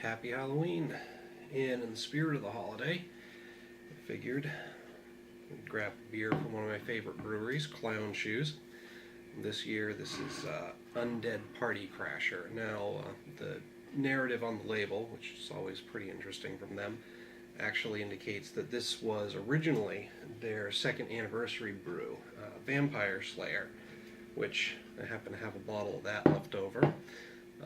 happy Halloween. And in the spirit of the holiday, I figured I'd grab a beer from one of my favorite breweries, Clown Shoes. This year, this is Undead Party Crasher. Now, the narrative on the label, which is always pretty interesting from them, actually indicates that this was originally their second anniversary brew, Vampire Slayer, which I happen to have a bottle of that left over.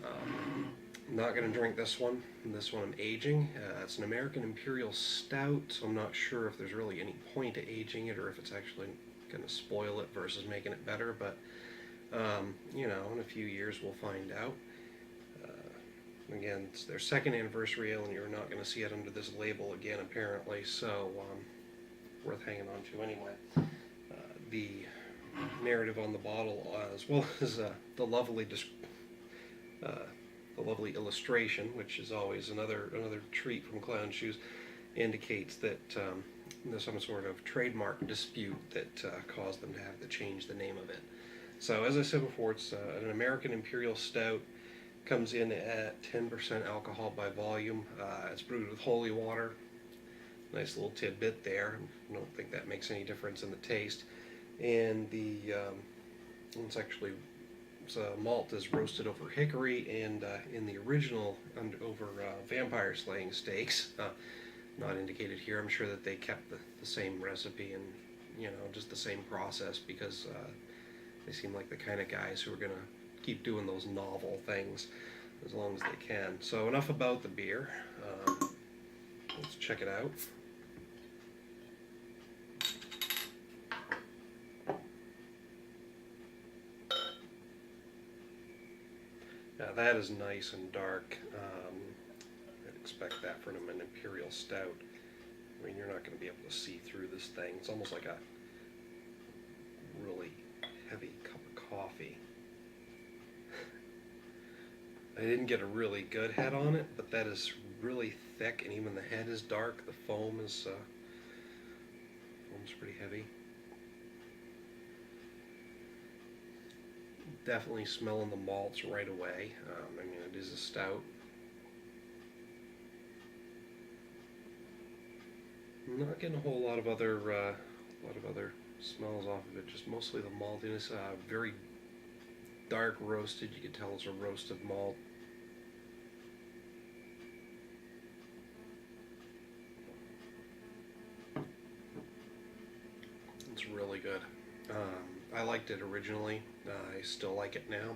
I'm not going to drink this one. This one I'm aging. It's an American Imperial Stout, so I'm not sure if there's really any point to aging it or if it's actually going to spoil it versus making it better, but you know, in a few years we'll find out. Again, it's their second anniversary ale, and you're not going to see it under this label again, apparently, so worth hanging on to anyway. The narrative on the bottle, as well as the lovely illustration, which is always another treat from Clown Shoes, indicates that there's some sort of trademark dispute that caused them to have to change the name of it. So, as I said before, it's an American Imperial Stout. Comes in at 10% alcohol by volume. It's brewed with holy water. Nice little tidbit there. I don't think that makes any difference in the taste. And malt is roasted over hickory, and in the original over vampire slaying steaks. Not indicated here. I'm sure that they kept the same recipe and just the same process because they seem like the kind of guys who are gonna keep doing those novel things as long as they can. So enough about the beer. Let's check it out. Now that is nice and dark. I'd expect that from an Imperial Stout. I mean, you're not going to be able to see through this thing. It's almost like a really heavy cup of coffee. I didn't get a really good head on it, but that is really thick, and even the head is dark. The foam is pretty heavy. Definitely smelling the malts right away. I mean, it is a stout. I'm not getting a whole lot of other smells off of it. Just mostly the maltiness. Very dark roasted. You can tell it's a roasted malt. It's really good. I liked it originally. I still like it now.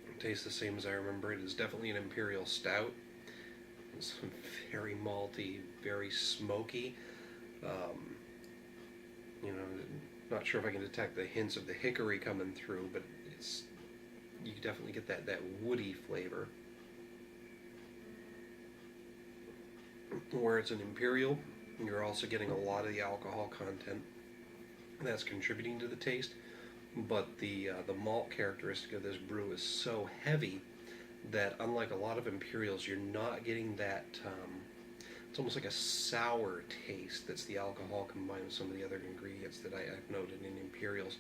It tastes the same as I remember it. It's definitely an Imperial Stout. It's very malty, very smoky. Not sure if I can detect the hints of the hickory coming through, but you can definitely get that woody flavor. Where it's an Imperial, you're also getting a lot of the alcohol content that's contributing to the taste, but the malt characteristic of this brew is so heavy that unlike a lot of Imperials, you're not getting that, it's almost like a sour taste that's the alcohol combined with some of the other ingredients that I've noted in Imperials,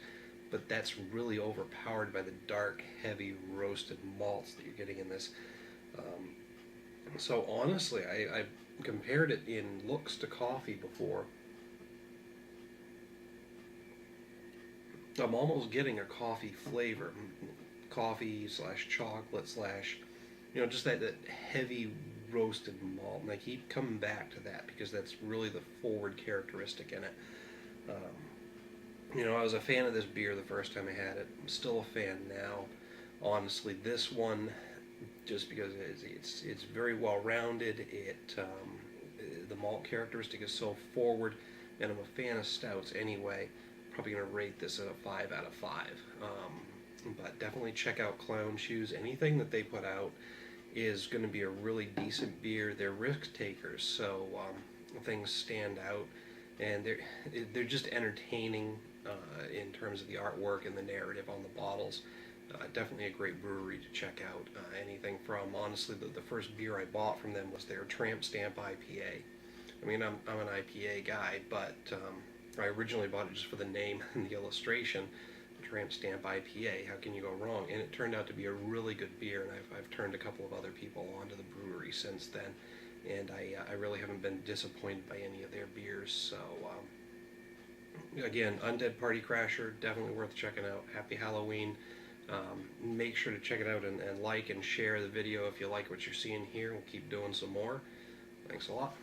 but that's really overpowered by the dark, heavy, roasted malts that you're getting in this. So honestly, I compared it in looks to coffee before. I'm almost getting a coffee flavor. Coffee / chocolate / just that heavy roasted malt. And I keep coming back to that because that's really the forward characteristic in it. I was a fan of this beer the first time I had it. I'm still a fan now. Honestly, this one, just because it's very well rounded. The malt characteristic is so forward, and I'm a fan of stouts anyway. Probably going to rate this at a 5 out of 5. But definitely check out Clown Shoes. Anything that they put out is going to be a really decent beer. They're risk takers, so things stand out, and they're just entertaining in terms of the artwork and the narrative on the bottles. Definitely a great brewery to check out. Anything from, honestly, the first beer I bought from them was their Tramp Stamp IPA. I mean, I'm an IPA guy, but I originally bought it just for the name and the illustration, Tramp Stamp IPA. How can you go wrong? And it turned out to be a really good beer, and I've turned a couple of other people onto the brewery since then, and I really haven't been disappointed by any of their beers. So again, Undead Party Crasher, definitely worth checking out. Happy Halloween. Make sure to check it out and like and share the video if you like what you're seeing here. We'll keep doing some more. Thanks a lot.